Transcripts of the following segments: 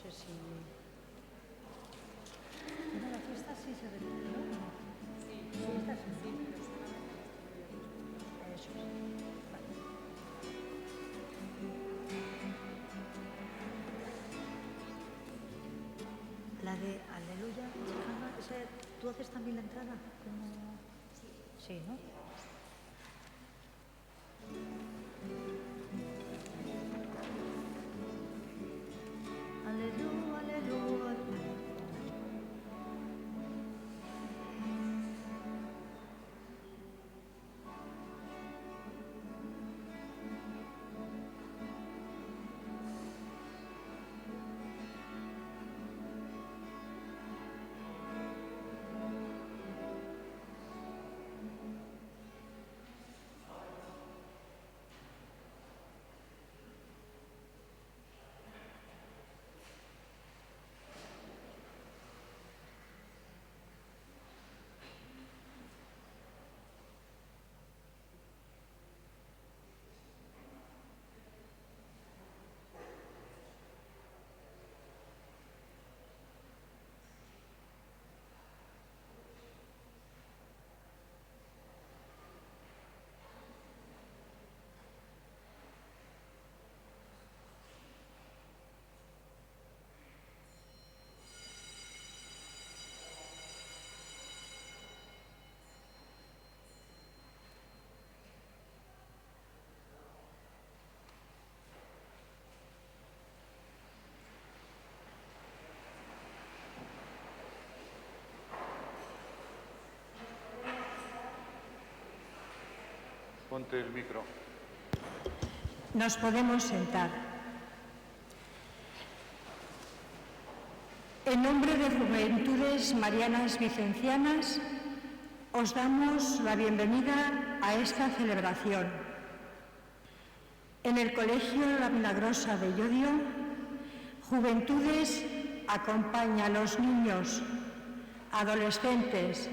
sé si... Bueno, la fiesta sí se repite, ¿no? Sí, Esta sí. sí, pero solamente el estudio de los Eso es. Vale. La de Aleluya, Chejama, ¿tú haces también la entrada? ¿Cómo? Sí, ¿no? Aleluya, aleluya. Ponte el micro. Nos podemos sentar. En nombre de Juventudes Marianas Vicencianas, os damos la bienvenida a esta celebración. En el Colegio La Milagrosa de Llodio, Juventudes acompaña a los niños, adolescentes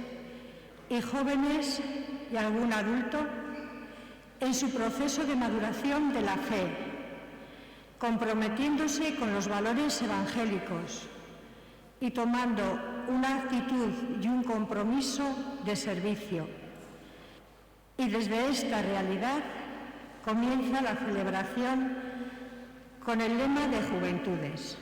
y jóvenes y algún adulto en su proceso de maduración de la fe, comprometiéndose con los valores evangélicos y tomando una actitud y un compromiso de servicio. Y desde esta realidad comienza la celebración con el lema de Juventudes.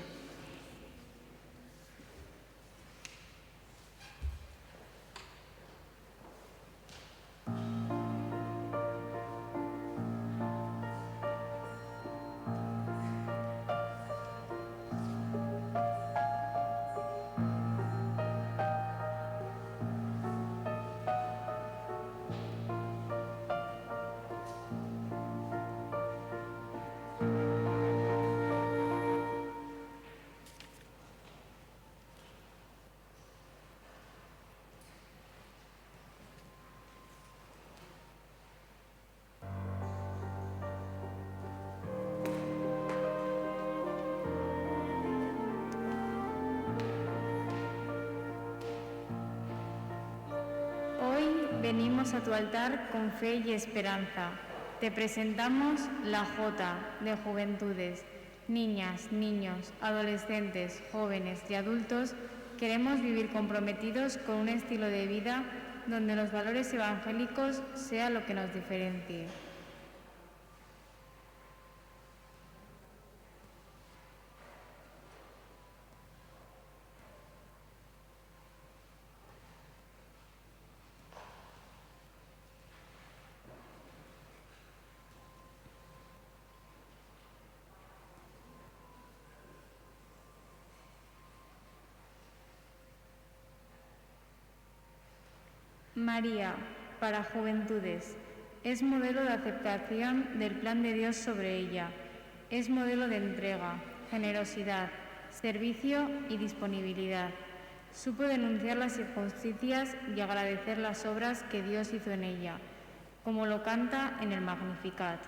Venimos a tu altar con fe y esperanza. Te presentamos la Jota de Juventudes. Niñas, niños, adolescentes, jóvenes y adultos queremos vivir comprometidos con un estilo de vida donde los valores evangélicos sea lo que nos diferencie. María, para Juventudes, es modelo de aceptación del plan de Dios sobre ella. Es modelo de entrega, generosidad, servicio y disponibilidad. Supo denunciar las injusticias y agradecer las obras que Dios hizo en ella, como lo canta en el Magnificat.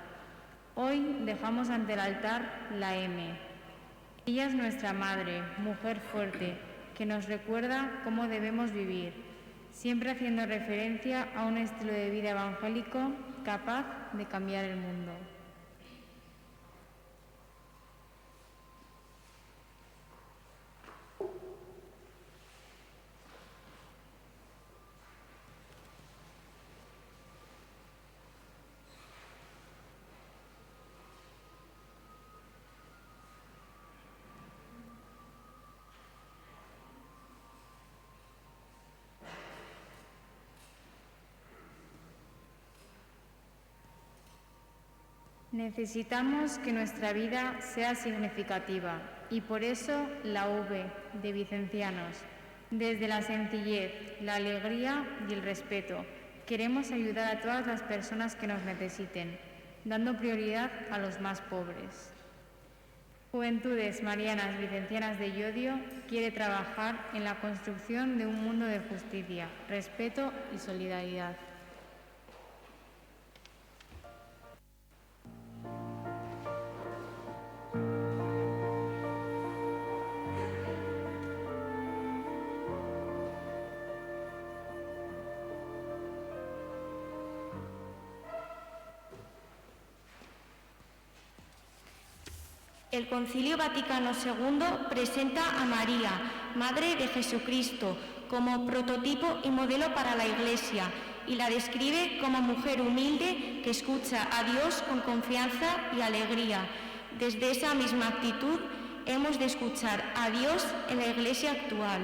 Hoy dejamos ante el altar la M. Ella es nuestra madre, mujer fuerte, que nos recuerda cómo debemos vivir, siempre haciendo referencia a un estilo de vida evangélico capaz de cambiar el mundo. Necesitamos que nuestra vida sea significativa y por eso la V de Vicencianos. Desde la sencillez, la alegría y el respeto, queremos ayudar a todas las personas que nos necesiten, dando prioridad a los más pobres. Juventudes Marianas Vicencianas de Llodio quiere trabajar en la construcción de un mundo de justicia, respeto y solidaridad. El Concilio Vaticano II presenta a María, Madre de Jesucristo, como prototipo y modelo para la Iglesia y la describe como mujer humilde que escucha a Dios con confianza y alegría. Desde esa misma actitud hemos de escuchar a Dios en la Iglesia actual.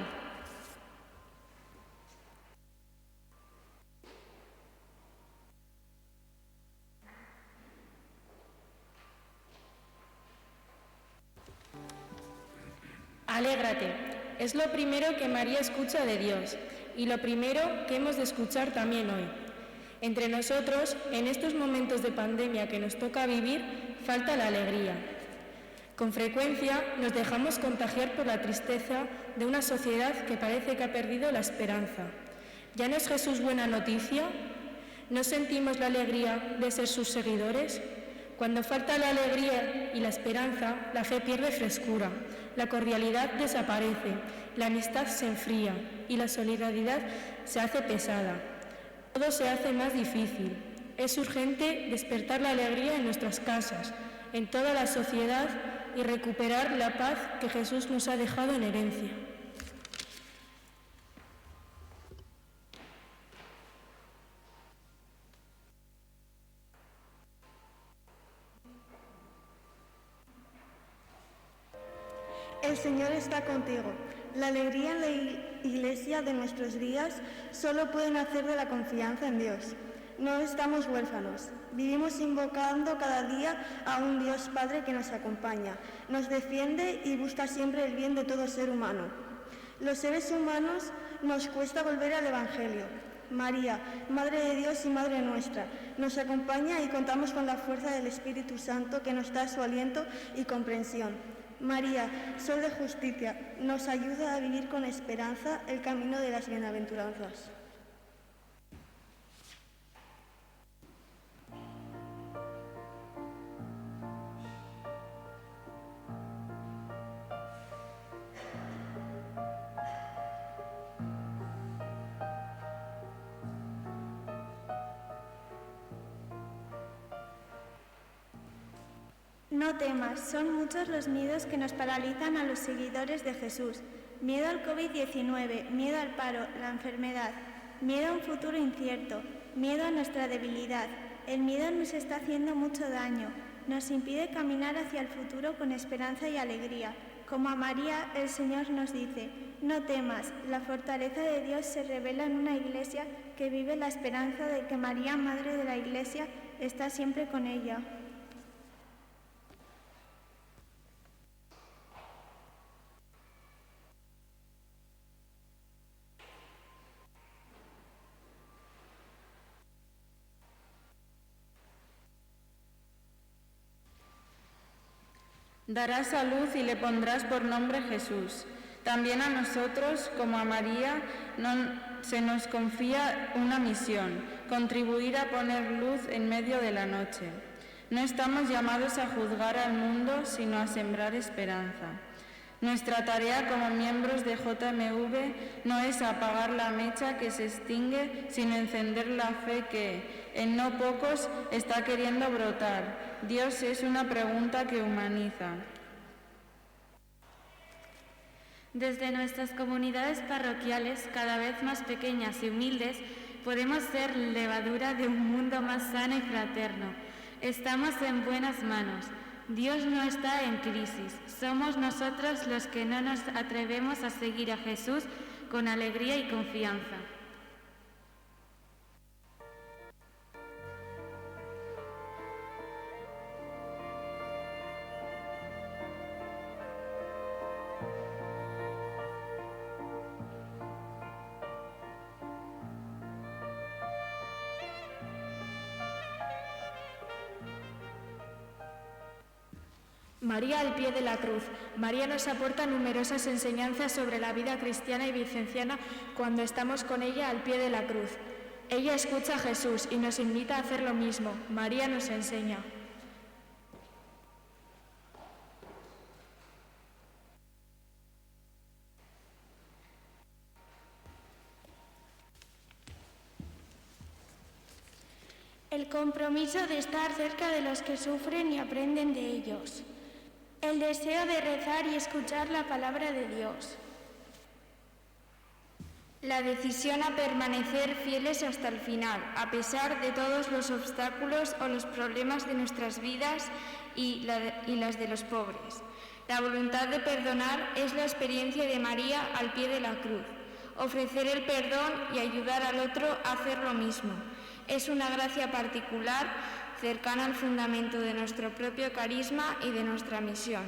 Alégrate, es lo primero que María escucha de Dios y lo primero que hemos de escuchar también hoy. Entre nosotros, en estos momentos de pandemia que nos toca vivir, falta la alegría. Con frecuencia nos dejamos contagiar por la tristeza de una sociedad que parece que ha perdido la esperanza. ¿Ya no es Jesús buena noticia? ¿No sentimos la alegría de ser sus seguidores? Cuando falta la alegría y la esperanza, la fe pierde frescura, la cordialidad desaparece, la amistad se enfría y la solidaridad se hace pesada. Todo se hace más difícil. Es urgente despertar la alegría en nuestras casas, en toda la sociedad y recuperar la paz que Jesús nos ha dejado en herencia. El Señor está contigo. La alegría en la Iglesia de nuestros días solo puede nacer de la confianza en Dios. No estamos huérfanos. Vivimos invocando cada día a un Dios Padre que nos acompaña, nos defiende y busca siempre el bien de todo ser humano. Los seres humanos nos cuesta volver al Evangelio. María, Madre de Dios y Madre nuestra, nos acompaña y contamos con la fuerza del Espíritu Santo que nos da su aliento y comprensión. María, Sol de Justicia, nos ayuda a vivir con esperanza el camino de las bienaventuranzas. No temas, son muchos los miedos que nos paralizan a los seguidores de Jesús. Miedo al COVID-19, miedo al paro, la enfermedad, miedo a un futuro incierto, miedo a nuestra debilidad. El miedo nos está haciendo mucho daño, nos impide caminar hacia el futuro con esperanza y alegría. Como a María, el Señor nos dice, no temas, la fortaleza de Dios se revela en una iglesia que vive la esperanza de que María, Madre de la Iglesia, está siempre con ella. Darás a luz y le pondrás por nombre Jesús. También a nosotros, como a María, se nos confía una misión, contribuir a poner luz en medio de la noche. No estamos llamados a juzgar al mundo, sino a sembrar esperanza. Nuestra tarea como miembros de JMV no es apagar la mecha que se extingue, sino encender la fe que, en no pocos, está queriendo brotar. Dios es una pregunta que humaniza. Desde nuestras comunidades parroquiales, cada vez más pequeñas y humildes, podemos ser levadura de un mundo más sano y fraterno. Estamos en buenas manos. Dios no está en crisis. Somos nosotros los que no nos atrevemos a seguir a Jesús con alegría y confianza. María al pie de la cruz. María nos aporta numerosas enseñanzas sobre la vida cristiana y vicenciana cuando estamos con ella al pie de la cruz. Ella escucha a Jesús y nos invita a hacer lo mismo. María nos enseña. El compromiso de estar cerca de los que sufren y aprenden de ellos. El deseo de rezar y escuchar la palabra de Dios. La decisión a permanecer fieles hasta el final, a pesar de todos los obstáculos o los problemas de nuestras vidas y las de los pobres. La voluntad de perdonar es la experiencia de María al pie de la cruz. Ofrecer el perdón y ayudar al otro a hacer lo mismo. Es una gracia particular, cercana al fundamento de nuestro propio carisma y de nuestra misión.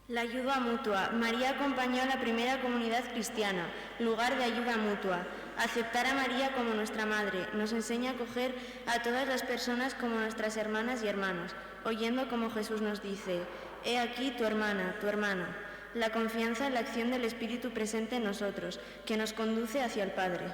La ayuda mutua. María acompañó a la primera comunidad cristiana, lugar de ayuda mutua. Aceptar a María como nuestra madre nos enseña a acoger a todas las personas como nuestras hermanas y hermanos, oyendo como Jesús nos dice: «He aquí tu hermana, tu hermana». La confianza en la acción del Espíritu presente en nosotros, que nos conduce hacia el Padre.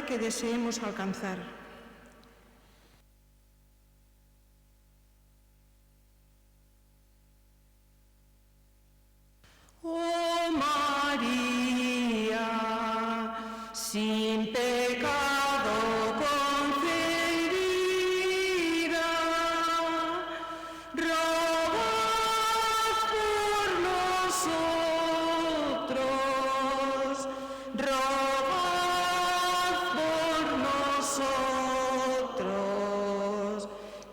gloria que deseemos alcanzar. Oh María, sin pecado concebida, ruega por nosotros, ruega por nosotros,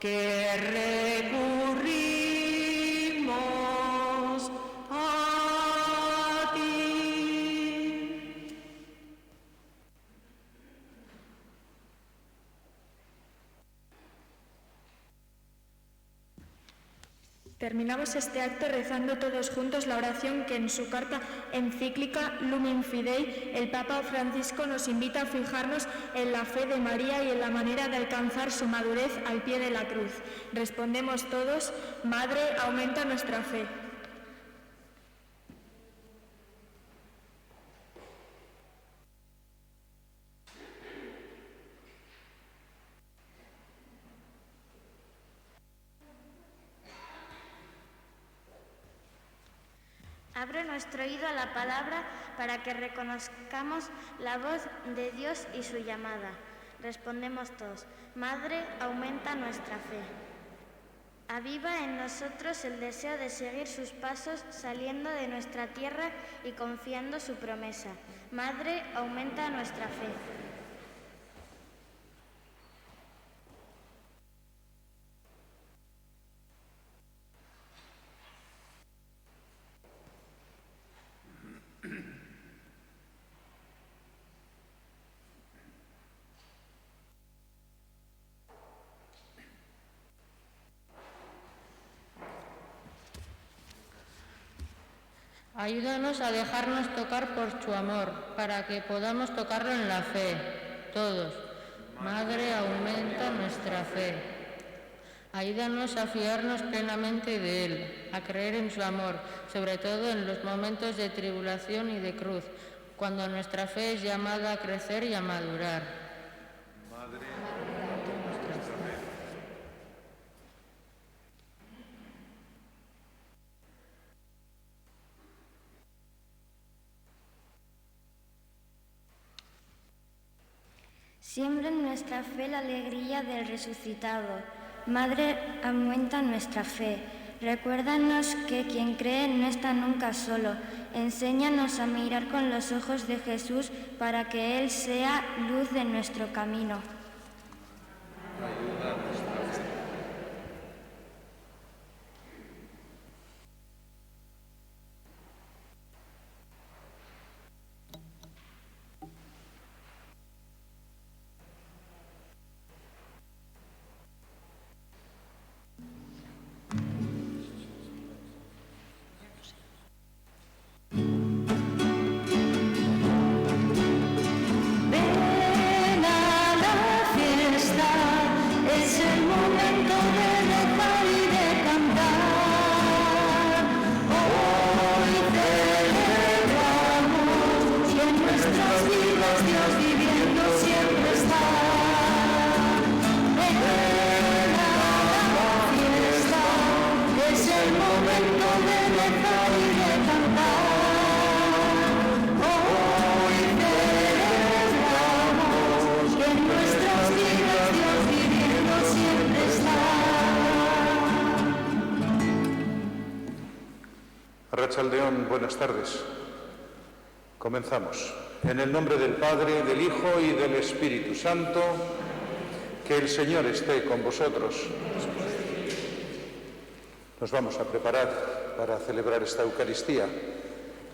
que recurrimos a ti. Terminamos este acto rezando todos juntos la oración que en su carta encíclica Lumen Fidei el Papa Francisco nos invita a fijarnos en la fe de María y en la manera de alcanzar su madurez al pie de la cruz. Respondemos todos: Madre, aumenta nuestra fe. Abre nuestro oído a la palabra para que reconozcamos la voz de Dios y su llamada. Respondemos todos: Madre, aumenta nuestra fe. Aviva en nosotros el deseo de seguir sus pasos saliendo de nuestra tierra y confiando su promesa. Madre, aumenta nuestra fe. Ayúdanos a dejarnos tocar por su amor, para que podamos tocarlo en la fe, todos. Madre, aumenta nuestra fe. Ayúdanos a fiarnos plenamente de Él, a creer en su amor, sobre todo en los momentos de tribulación y de cruz, cuando nuestra fe es llamada a crecer y a madurar. Madre, aumenta nuestra fe. Siembra en nuestra fe la alegría del resucitado. Madre, aumenta nuestra fe. Recuérdanos que quien cree no está nunca solo. Enséñanos a mirar con los ojos de Jesús para que Él sea luz de nuestro camino. Ayuda a nuestra fe. Ven a la fiesta, es el momento de rezar y de cantar. Hoy celebramos que en nuestras vidas Dios viviendo siempre está. Ven a la fiesta, es el momento de rezar y de cantar. Hoy celebramos que en nuestras vidas Dios viviendo siempre está. Arratsaldeon, buenas tardes. Comenzamos. En el nombre del Padre, del Hijo y del Espíritu Santo, que el Señor esté con vosotros. Nos vamos a preparar para celebrar esta Eucaristía.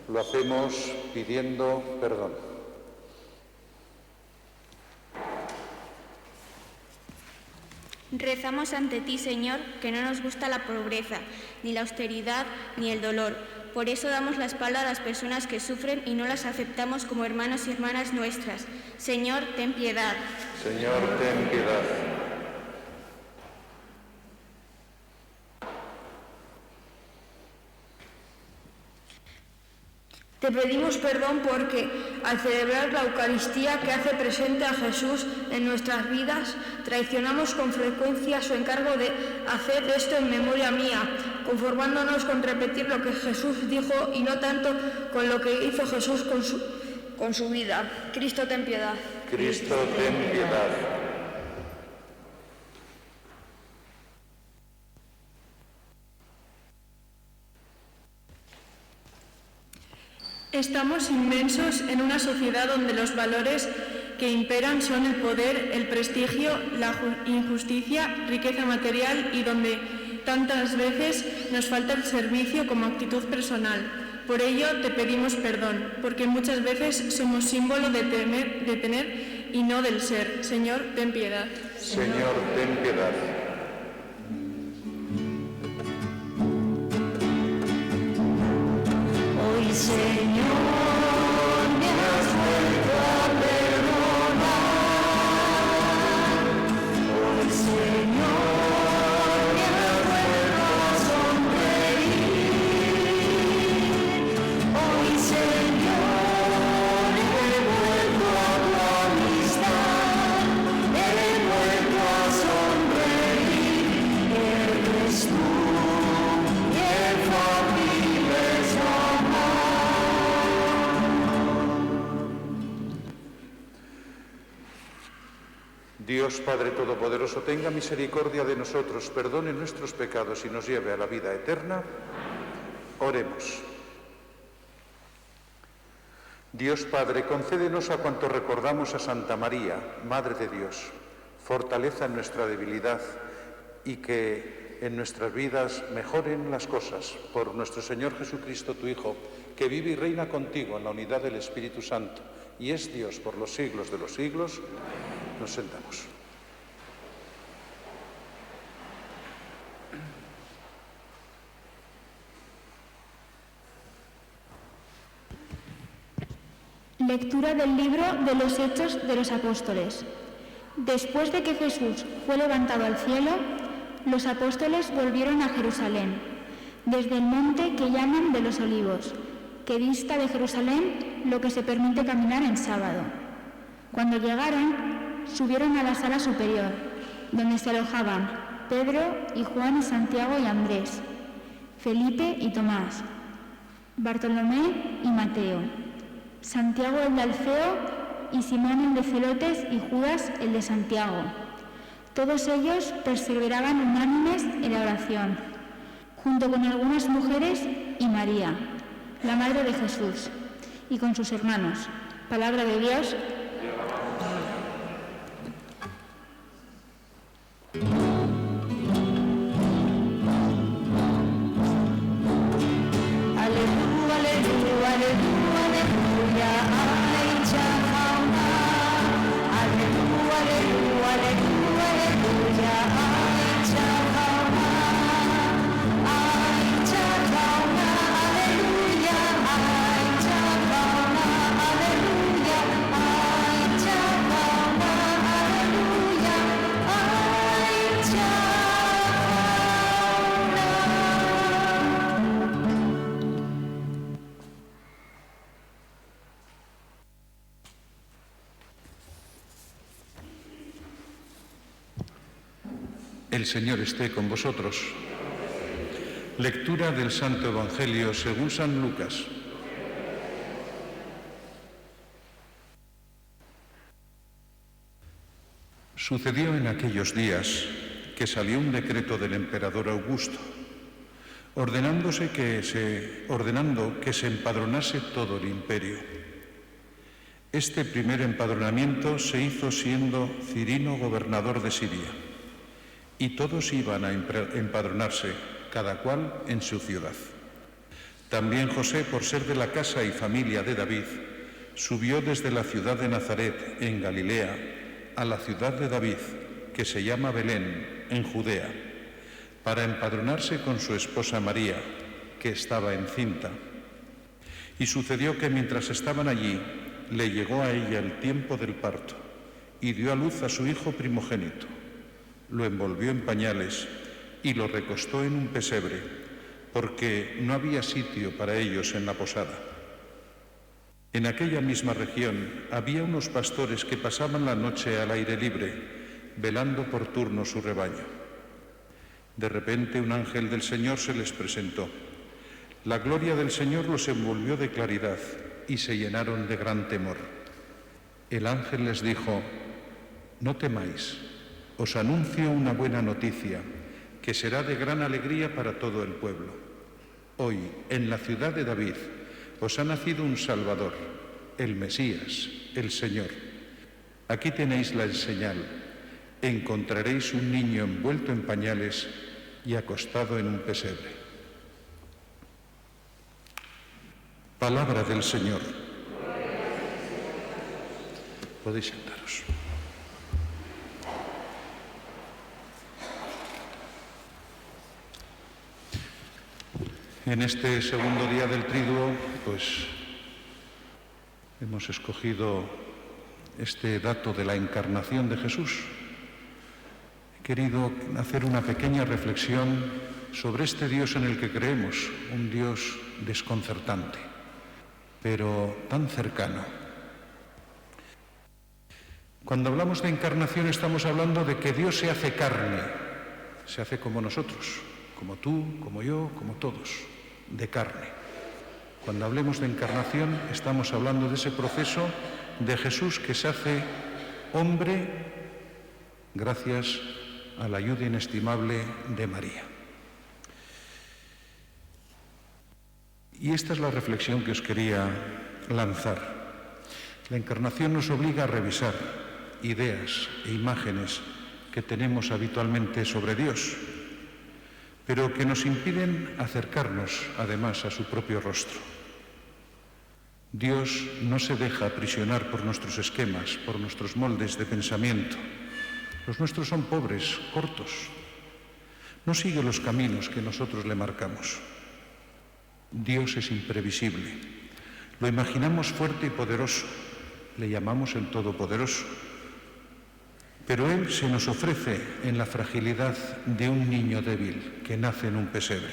Lo hacemos pidiendo perdón. Rezamos ante ti, Señor, que no nos gusta la pobreza, ni la austeridad, ni el dolor. Por eso damos la espalda a las personas que sufren y no las aceptamos como hermanos y hermanas nuestras. Señor, ten piedad. Señor, ten piedad. Te pedimos perdón porque, al celebrar la Eucaristía que hace presente a Jesús en nuestras vidas, traicionamos con frecuencia su encargo de hacer esto en memoria mía, conformándonos con repetir lo que Jesús dijo y no tanto con lo que hizo Jesús con su vida. Cristo, ten piedad. Cristo, ten piedad. Estamos inmersos en una sociedad donde los valores que imperan son el poder, el prestigio, la injusticia, riqueza material y donde tantas veces nos falta el servicio como actitud personal. Por ello te pedimos perdón, porque muchas veces somos símbolo de tener y no del ser. Señor, ten piedad. Señor, ten piedad. Hoy, Señor, me has vuelto a perdonar. Hoy, Señor, me has vuelto a sonreír. Hoy, Señor, he vuelto a tu amistad. He vuelto a sonreír. Eres tú y el fácil es Dios Padre Todopoderoso, tenga misericordia de nosotros, perdone nuestros pecados y nos lleve a la vida eterna. Oremos. Dios Padre, concédenos a cuanto recordamos a Santa María, Madre de Dios, fortaleza en nuestra debilidad y que en nuestras vidas mejoren las cosas por nuestro Señor Jesucristo, tu Hijo, que vive y reina contigo en la unidad del Espíritu Santo y es Dios por los siglos de los siglos. Nos sentamos. Lectura del libro de los Hechos de los Apóstoles. Después de que Jesús fue levantado al cielo, los apóstoles volvieron a Jerusalén, desde el monte que llaman de los Olivos, que dista de Jerusalén lo que se permite caminar en sábado. Cuando llegaron, subieron a la sala superior, donde se alojaban Pedro y Juan y Santiago y Andrés, Felipe y Tomás, Bartolomé y Mateo, Santiago el de Alfeo y Simón el de Celotes y Judas el de Santiago. Todos ellos perseveraban unánimes en la oración, junto con algunas mujeres y María, la madre de Jesús, y con sus hermanos. Palabra de Dios. El Señor esté con vosotros. Lectura del Santo Evangelio según San Lucas. Sucedió en aquellos días que salió un decreto del emperador Augusto, ordenando que se empadronase todo el imperio. Este primer empadronamiento se hizo siendo Cirino gobernador de Siria, y todos iban a empadronarse, cada cual en su ciudad. También José, por ser de la casa y familia de David, subió desde la ciudad de Nazaret, en Galilea, a la ciudad de David, que se llama Belén, en Judea, para empadronarse con su esposa María, que estaba encinta. Y sucedió que mientras estaban allí, le llegó a ella el tiempo del parto, y dio a luz a su hijo primogénito. Lo envolvió en pañales y lo recostó en un pesebre, porque no había sitio para ellos en la posada. En aquella misma región había unos pastores que pasaban la noche al aire libre, velando por turno su rebaño. De repente un ángel del Señor se les presentó. La gloria del Señor los envolvió de claridad y se llenaron de gran temor. El ángel les dijo: no temáis, os anuncio una buena noticia, que será de gran alegría para todo el pueblo. Hoy, en la ciudad de David, os ha nacido un Salvador, el Mesías, el Señor. Aquí tenéis la señal. Encontraréis un niño envuelto en pañales y acostado en un pesebre. Palabra del Señor. Podéis sentaros. En este segundo día del Triduo, pues hemos escogido este dato de la encarnación de Jesús. He querido hacer una pequeña reflexión sobre este Dios en el que creemos, un Dios desconcertante, pero tan cercano. Cuando hablamos de encarnación estamos hablando de que Dios se hace carne, se hace como nosotros, como tú, como yo, como todos, de carne. Cuando hablemos de encarnación estamos hablando de ese proceso de Jesús que se hace hombre gracias a la ayuda inestimable de María. Y esta es la reflexión que os quería lanzar. La encarnación nos obliga a revisar ideas e imágenes que tenemos habitualmente sobre Dios, pero que nos impiden acercarnos, además, a su propio rostro. Dios no se deja aprisionar por nuestros esquemas, por nuestros moldes de pensamiento. Los nuestros son pobres, cortos. No sigue los caminos que nosotros le marcamos. Dios es imprevisible. Lo imaginamos fuerte y poderoso. Le llamamos el Todopoderoso. Pero Él se nos ofrece en la fragilidad de un niño débil que nace en un pesebre,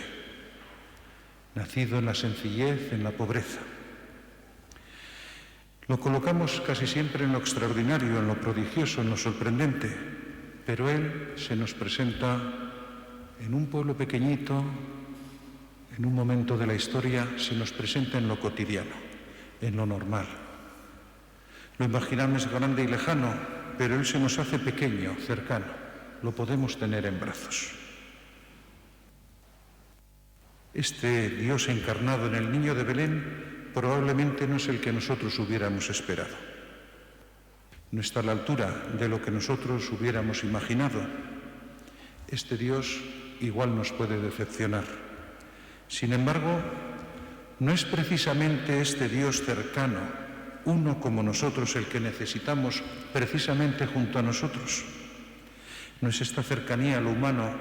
nacido en la sencillez, en la pobreza. Lo colocamos casi siempre en lo extraordinario, en lo prodigioso, en lo sorprendente, pero Él se nos presenta en un pueblo pequeñito, en un momento de la historia, se nos presenta en lo cotidiano, en lo normal. Lo imaginamos grande y lejano, pero Él se nos hace pequeño, cercano, lo podemos tener en brazos. Este Dios encarnado en el niño de Belén probablemente no es el que nosotros hubiéramos esperado. No está a la altura de lo que nosotros hubiéramos imaginado. Este Dios igual nos puede decepcionar. Sin embargo, no es precisamente este Dios cercano, uno como nosotros, el que necesitamos precisamente junto a nosotros. No es esta cercanía a lo humano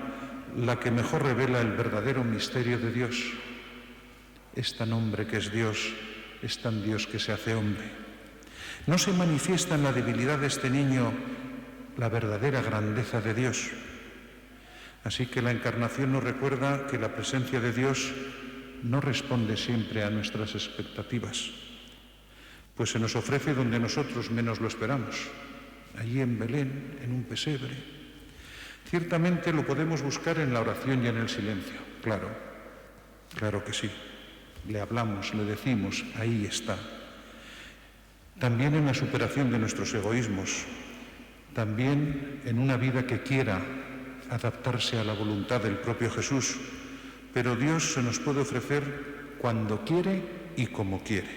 la que mejor revela el verdadero misterio de Dios. Es tan hombre que es Dios, es tan Dios que se hace hombre. No se manifiesta en la debilidad de este niño la verdadera grandeza de Dios. Así que la encarnación nos recuerda que la presencia de Dios no responde siempre a nuestras expectativas, pues se nos ofrece donde nosotros menos lo esperamos, allí en Belén, en un pesebre. Ciertamente lo podemos buscar en la oración y en el silencio, claro que sí. Le hablamos, le decimos, ahí está. También en la superación de nuestros egoísmos, también en una vida que quiera adaptarse a la voluntad del propio Jesús, pero Dios se nos puede ofrecer cuando quiere y como quiere,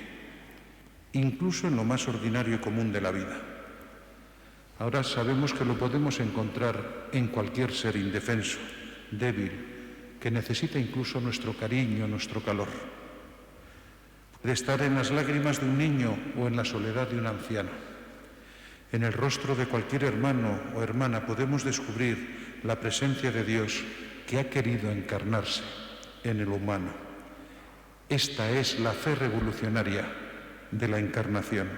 incluso en lo más ordinario y común de la vida. Ahora sabemos que lo podemos encontrar en cualquier ser indefenso, débil, que necesita incluso nuestro cariño, nuestro calor. Puede estar en las lágrimas de un niño o en la soledad de un anciano. En el rostro de cualquier hermano o hermana podemos descubrir la presencia de Dios que ha querido encarnarse en el humano. Esta es la fe revolucionaria de la encarnación,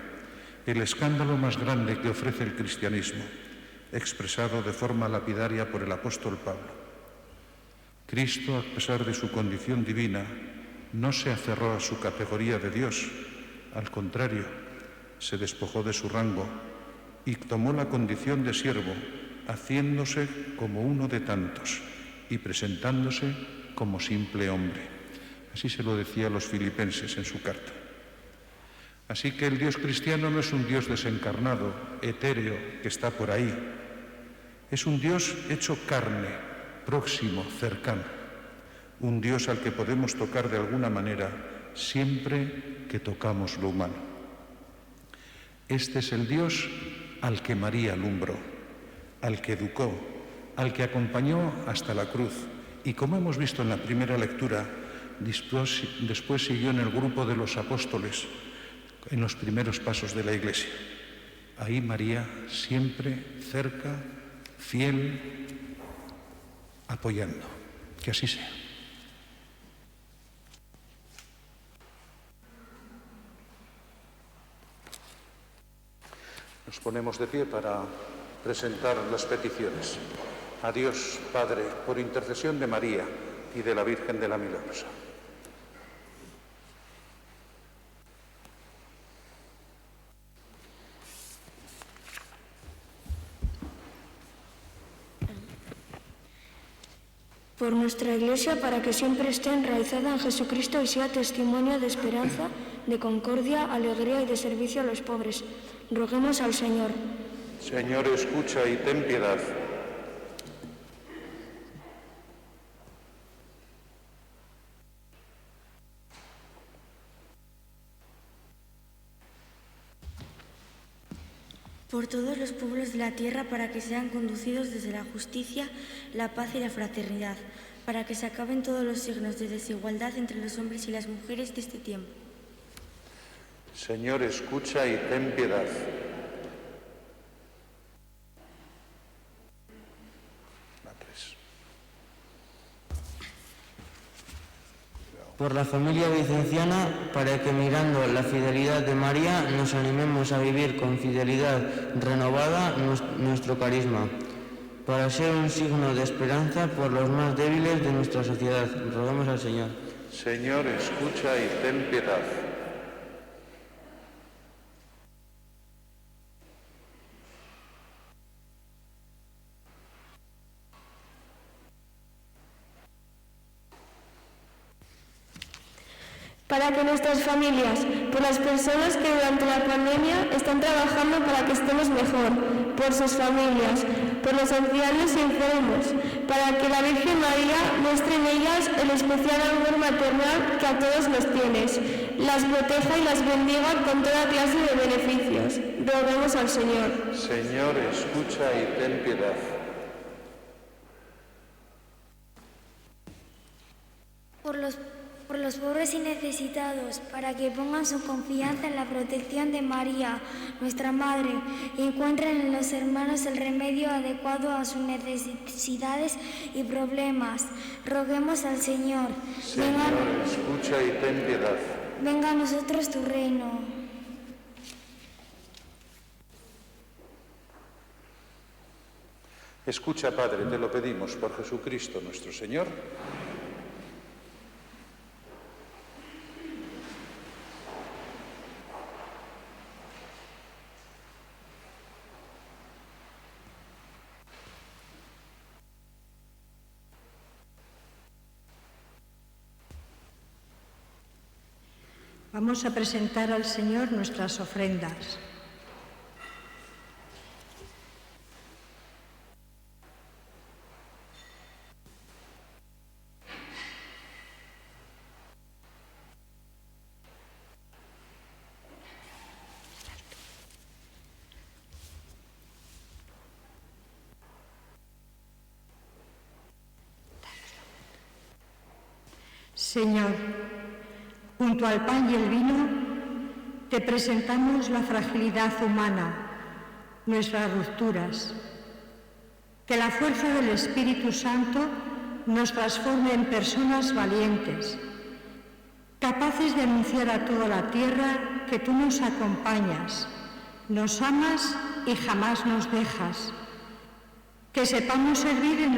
el escándalo más grande que ofrece el cristianismo, expresado de forma lapidaria por el apóstol Pablo. Cristo, a pesar de su condición divina, no se aferró a su categoría de Dios, al contrario, se despojó de su rango y tomó la condición de siervo, haciéndose como uno de tantos y presentándose como simple hombre. Así se lo decía a los filipenses en su carta. Así que el Dios cristiano no es un Dios desencarnado, etéreo, que está por ahí. Es un Dios hecho carne, próximo, cercano. Un Dios al que podemos tocar de alguna manera siempre que tocamos lo humano. Este es el Dios al que María alumbró, al que educó, al que acompañó hasta la cruz. Y como hemos visto en la primera lectura, después siguió en el grupo de los apóstoles, en los primeros pasos de la Iglesia. Ahí María siempre cerca, fiel, apoyando. Que así sea. Nos ponemos de pie para presentar las peticiones. A Dios, Padre, por intercesión de María y de la Virgen de la Milagrosa. Por nuestra Iglesia, para que siempre esté enraizada en Jesucristo y sea testimonio de esperanza, de concordia, alegría y de servicio a los pobres. Roguemos al Señor. Señor, escucha y ten piedad. Por todos los pueblos de la tierra, para que sean conducidos desde la justicia, la paz y la fraternidad, para que se acaben todos los signos de desigualdad entre los hombres y las mujeres de este tiempo. Señor, escucha y ten piedad. Por la familia vicenciana, para que mirando la fidelidad de María nos animemos a vivir con fidelidad renovada nuestro carisma, para ser un signo de esperanza por los más débiles de nuestra sociedad. Rogamos al Señor. Señor, escucha y ten piedad. Para que nuestras familias, por las personas que durante la pandemia están trabajando para que estemos mejor, por sus familias, por los ancianos y enfermos, para que la Virgen María muestre en ellas el especial amor maternal que a todos nos tienes, las proteja y las bendiga con toda clase de beneficios. Roguemos al Señor. Señor, escucha y ten piedad. Por los pobres y necesitados, para que pongan su confianza en la protección de María, nuestra Madre, y encuentren en los hermanos el remedio adecuado a sus necesidades y problemas. Roguemos al Señor. Señor, escucha y ten piedad. Venga a nosotros tu reino. Escucha, Padre, te lo pedimos por Jesucristo nuestro Señor. Vamos a presentar al Señor nuestras ofrendas. Señor, junto al pan y el vino, te presentamos la fragilidad humana, nuestras rupturas. Que la fuerza del Espíritu Santo nos transforme en personas valientes, capaces de anunciar a toda la tierra que tú nos acompañas, nos amas y jamás nos dejas. Que sepamos servir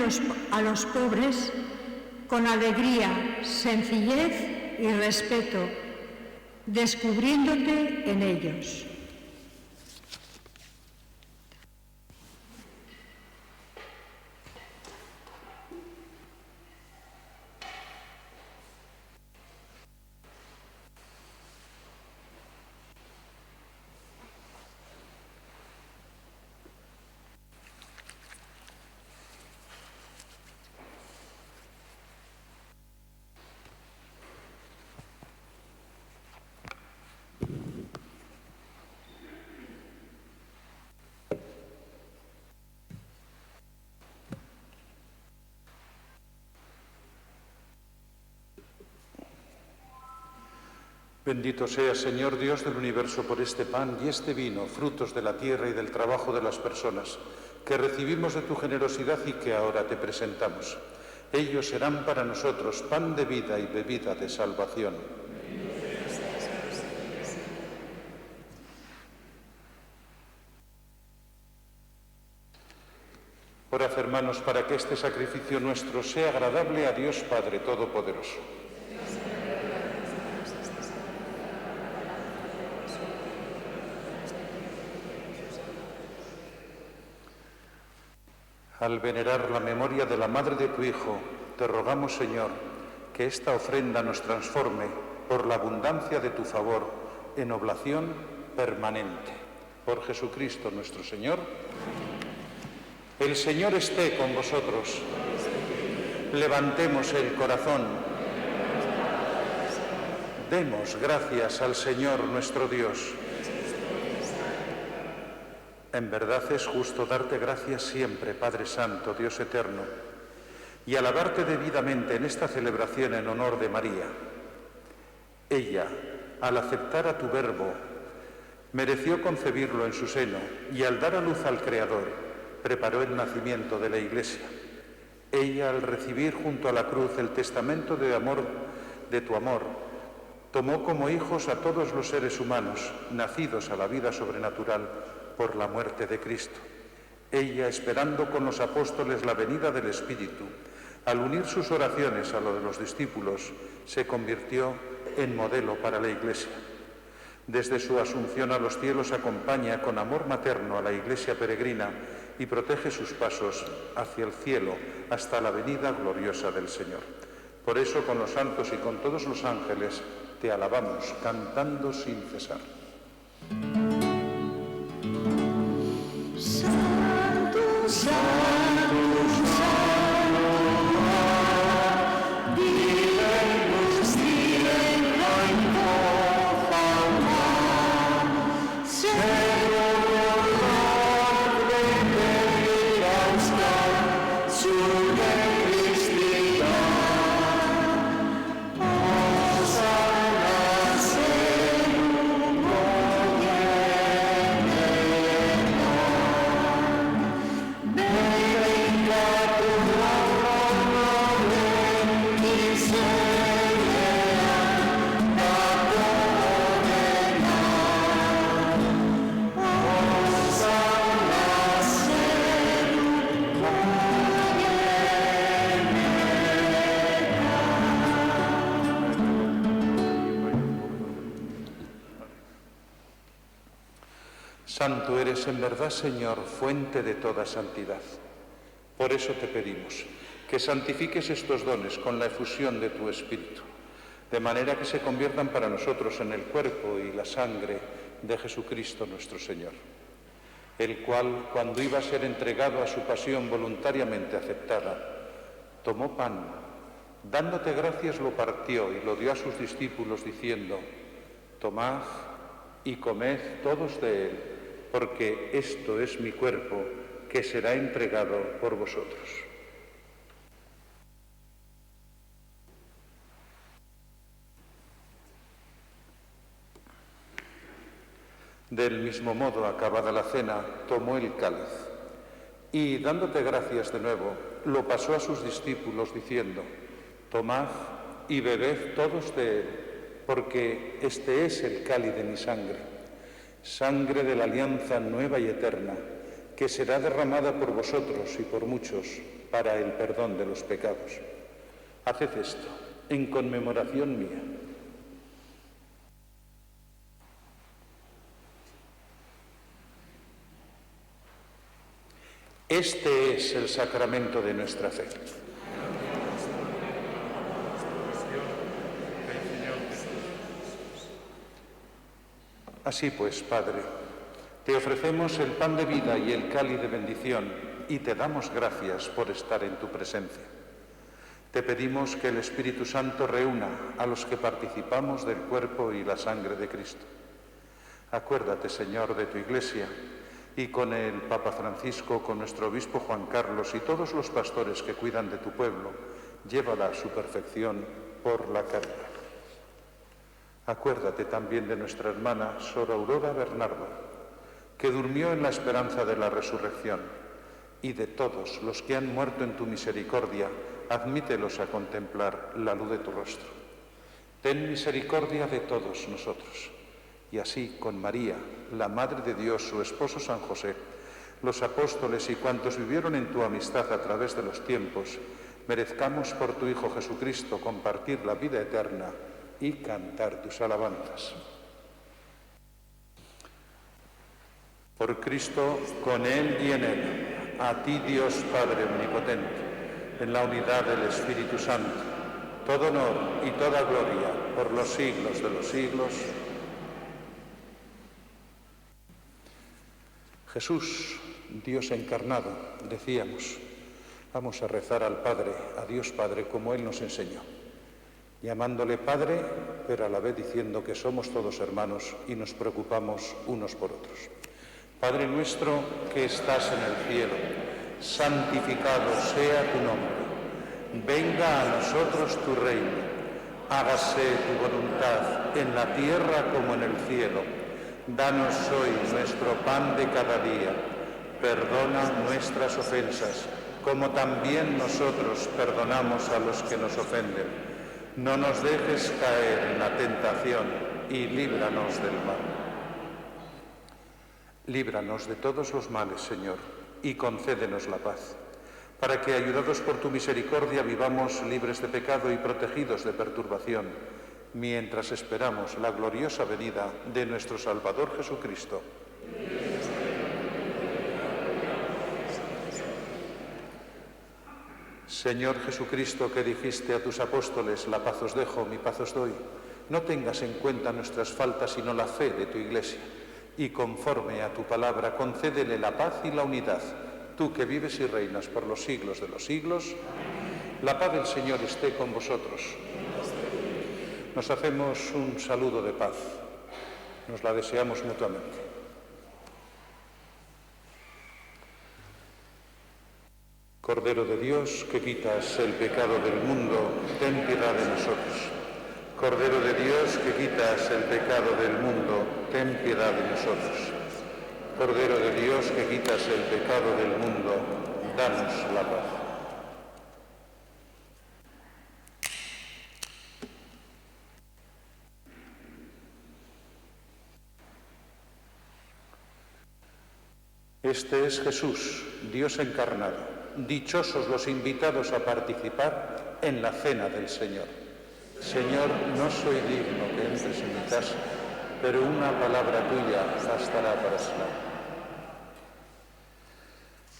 a los pobres con alegría, sencillez y respeto, descubriéndote en ellos. Bendito seas, Señor Dios del universo, por este pan y este vino, frutos de la tierra y del trabajo de las personas, que recibimos de tu generosidad y que ahora te presentamos. Ellos serán para nosotros pan de vida y bebida de salvación. Orad, hermanos, para que este sacrificio nuestro sea agradable a Dios Padre Todopoderoso. Al venerar la memoria de la Madre de tu Hijo, te rogamos, Señor, que esta ofrenda nos transforme, por la abundancia de tu favor, en oblación permanente. Por Jesucristo nuestro Señor. El Señor esté con vosotros. Levantemos el corazón. Demos gracias al Señor nuestro Dios. En verdad es justo darte gracias siempre, Padre Santo, Dios eterno, y alabarte debidamente en esta celebración en honor de María. Ella, al aceptar a tu Verbo, mereció concebirlo en su seno y al dar a luz al Creador, preparó el nacimiento de la Iglesia. Ella, al recibir junto a la cruz el testamento de tu amor, tomó como hijos a todos los seres humanos, nacidos a la vida sobrenatural, por la muerte de Cristo. Ella, esperando con los apóstoles la venida del Espíritu, al unir sus oraciones a lo de los discípulos, se convirtió en modelo para la Iglesia. Desde su asunción a los cielos acompaña con amor materno a la Iglesia peregrina y protege sus pasos hacia el cielo hasta la venida gloriosa del Señor. Por eso, con los santos y con todos los ángeles, te alabamos, cantando sin cesar. Santo, Santo, Santo, diremos tierra y coja, Señor, de hasta su Santo eres en verdad, Señor, fuente de toda santidad. Por eso te pedimos que santifiques estos dones con la efusión de tu Espíritu, de manera que se conviertan para nosotros en el cuerpo y la sangre de Jesucristo nuestro Señor, el cual, cuando iba a ser entregado a su pasión voluntariamente aceptada, tomó pan, dándote gracias lo partió y lo dio a sus discípulos diciendo: tomad y comed todos de él, porque esto es mi cuerpo que será entregado por vosotros. Del mismo modo, acabada la cena, tomó el cáliz y, dándote gracias de nuevo, lo pasó a sus discípulos diciendo: tomad y bebed todos de él, porque este es el cáliz de mi sangre, sangre de la alianza nueva y eterna, que será derramada por vosotros y por muchos para el perdón de los pecados. Haced esto en conmemoración mía. Este es el sacramento de nuestra fe. Así pues, Padre, te ofrecemos el pan de vida y el cáliz de bendición y te damos gracias por estar en tu presencia. Te pedimos que el Espíritu Santo reúna a los que participamos del cuerpo y la sangre de Cristo. Acuérdate, Señor, de tu Iglesia y con el Papa Francisco, con nuestro obispo Juan Carlos y todos los pastores que cuidan de tu pueblo, llévala a su perfección por la caridad. Acuérdate también de nuestra hermana Sor Aurora Bernardo, que durmió en la esperanza de la resurrección, y de todos los que han muerto en tu misericordia, admítelos a contemplar la luz de tu rostro. Ten misericordia de todos nosotros, y así con María, la Madre de Dios, su esposo San José, los apóstoles y cuantos vivieron en tu amistad a través de los tiempos, merezcamos por tu Hijo Jesucristo compartir la vida eterna y cantar tus alabanzas. Por Cristo, con Él y en Él, a ti Dios Padre Omnipotente, en la unidad del Espíritu Santo, todo honor y toda gloria por los siglos de los siglos. Jesús, Dios encarnado, decíamos, vamos a rezar al Padre, a Dios Padre, como Él nos enseñó, llamándole Padre, pero a la vez diciendo que somos todos hermanos y nos preocupamos unos por otros. Padre nuestro que estás en el cielo, santificado sea tu nombre. Venga a nosotros tu reino. Hágase tu voluntad en la tierra como en el cielo. Danos hoy nuestro pan de cada día. Perdona nuestras ofensas, como también nosotros perdonamos a los que nos ofenden. No nos dejes caer en la tentación y líbranos del mal. Líbranos de todos los males, Señor, y concédenos la paz, para que, ayudados por tu misericordia, vivamos libres de pecado y protegidos de perturbación, mientras esperamos la gloriosa venida de nuestro Salvador Jesucristo. Señor Jesucristo, que dijiste a tus apóstoles, la paz os dejo, mi paz os doy, no tengas en cuenta nuestras faltas, sino la fe de tu Iglesia, y conforme a tu palabra, concédele la paz y la unidad, tú que vives y reinas por los siglos de los siglos. La paz del Señor esté con vosotros. Nos hacemos un saludo de paz. Nos la deseamos mutuamente. Cordero de Dios, que quitas el pecado del mundo, ten piedad de nosotros. Cordero de Dios, que quitas el pecado del mundo, ten piedad de nosotros. Cordero de Dios, que quitas el pecado del mundo, danos la paz. Este es Jesús, Dios encarnado. Dichosos los invitados a participar en la cena del Señor. Señor, no soy digno que entres en mi casa, pero una palabra tuya bastará para sanar.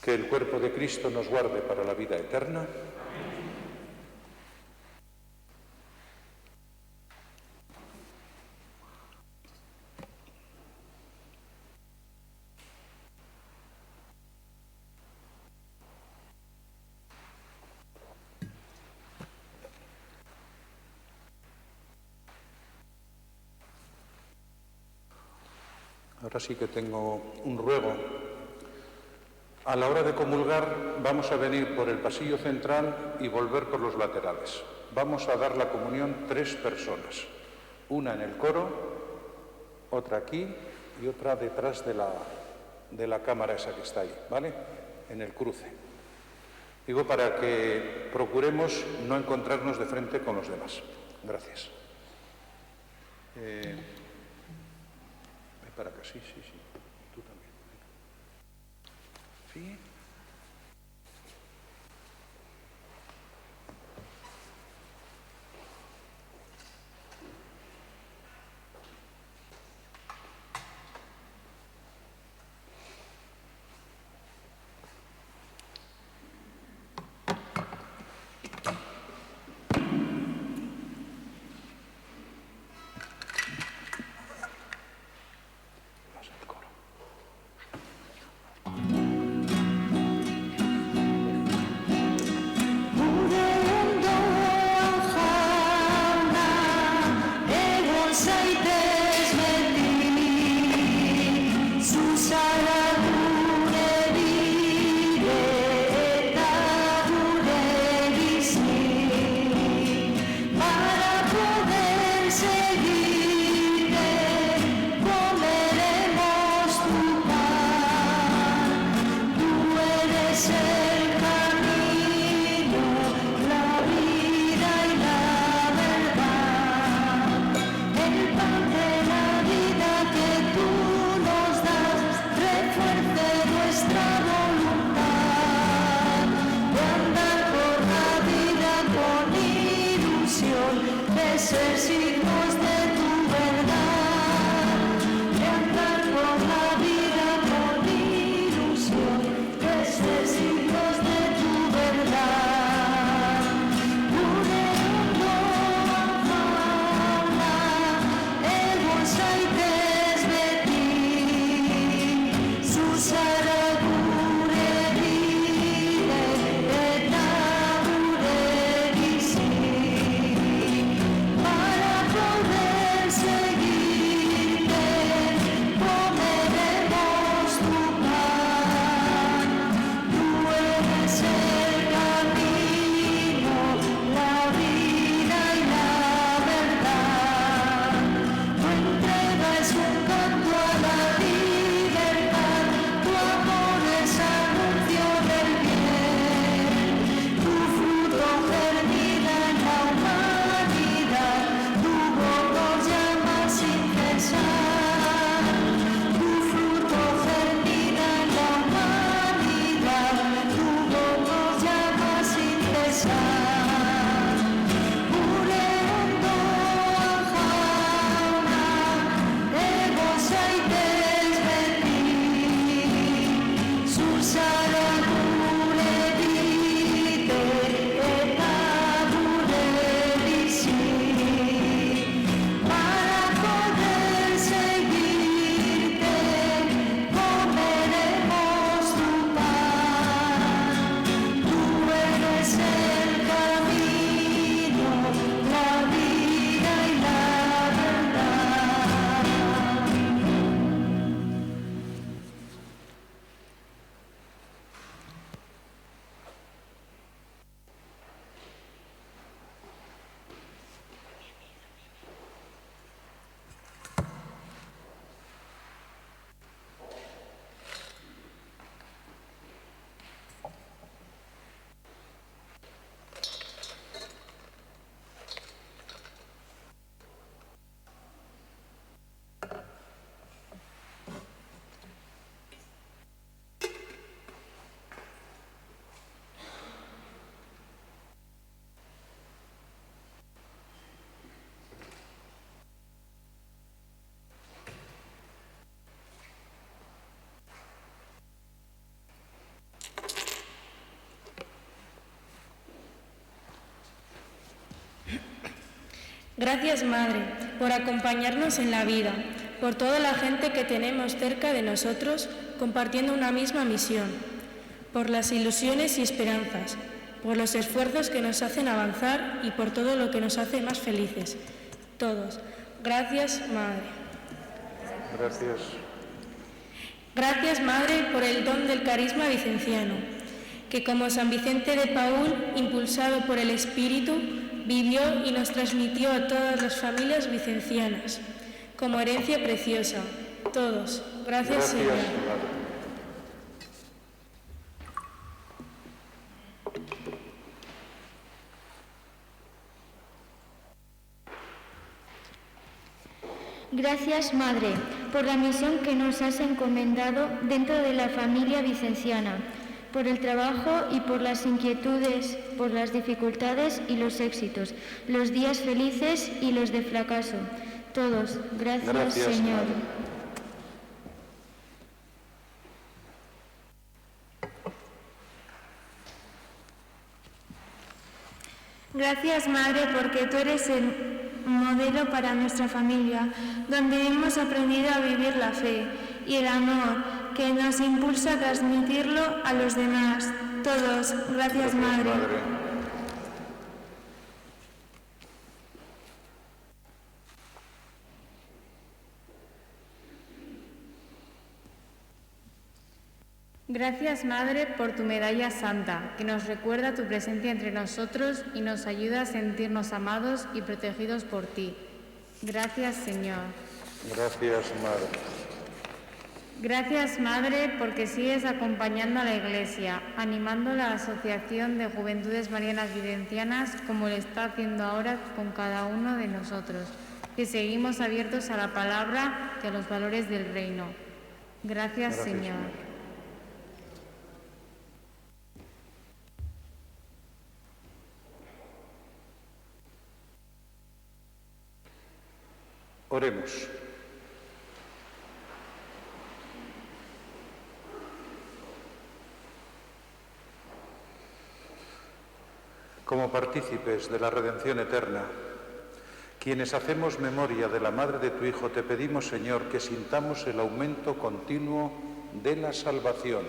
Que el cuerpo de Cristo nos guarde para la vida eterna. Ahora sí que tengo un ruego. A la hora de comulgar vamos a venir por el pasillo central y volver por los laterales. Vamos a dar la comunión 3 personas. Una en el coro, otra aquí y otra detrás de la cámara esa que está ahí, ¿vale? En el cruce. Digo para que procuremos no encontrarnos de frente con los demás. Gracias. Para acá, sí, tú también. ¿Sí? Gracias, Madre, por acompañarnos en la vida, por toda la gente que tenemos cerca de nosotros compartiendo una misma misión, por las ilusiones y esperanzas, por los esfuerzos que nos hacen avanzar y por todo lo que nos hace más felices. Todos. Gracias, Madre. Gracias. Gracias, Madre, por el don del carisma vicenciano, que como San Vicente de Paúl, impulsado por el Espíritu, vivió y nos transmitió a todas las familias vicencianas, como herencia preciosa. Todos. Gracias, Señor. Madre. Gracias, Madre, por la misión que nos has encomendado dentro de la familia vicenciana, por el trabajo y por las inquietudes, por las dificultades y los éxitos, los días felices y los de fracaso. Todos. Gracias, Señor. Madre. Gracias, Madre, porque tú eres el modelo para nuestra familia, donde hemos aprendido a vivir la fe y el amor que nos impulsa a transmitirlo a los demás. Todos. Gracias, Madre. Gracias, Madre, por tu medalla santa, que nos recuerda tu presencia entre nosotros y nos ayuda a sentirnos amados y protegidos por ti. Gracias, Señor. Gracias, Madre. Gracias, Madre, porque sigues acompañando a la Iglesia, animando la Asociación de Juventudes Marianas Vicencianas, como lo está haciendo ahora con cada uno de nosotros, que seguimos abiertos a la palabra y a los valores del reino. Gracias, Señor. Oremos. Como partícipes de la redención eterna, quienes hacemos memoria de la Madre de tu Hijo, te pedimos, Señor, que sintamos el aumento continuo de la salvación.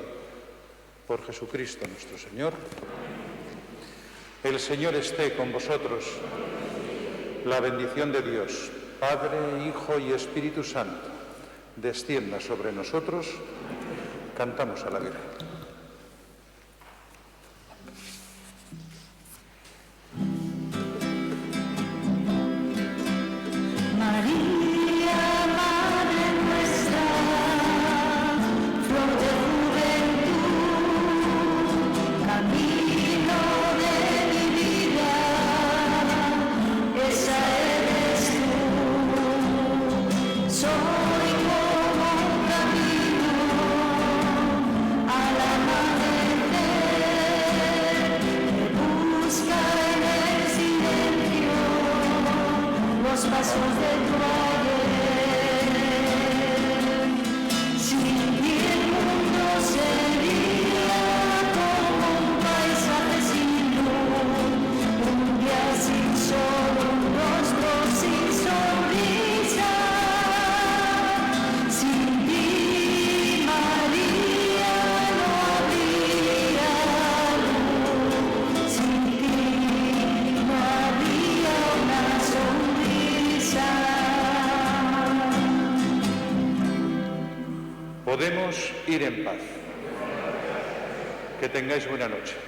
Por Jesucristo nuestro Señor. El Señor esté con vosotros. La bendición de Dios, Padre, Hijo y Espíritu Santo, descienda sobre nosotros. Cantamos a la Virgen. Podemos ir en paz. Que tengáis buena noche.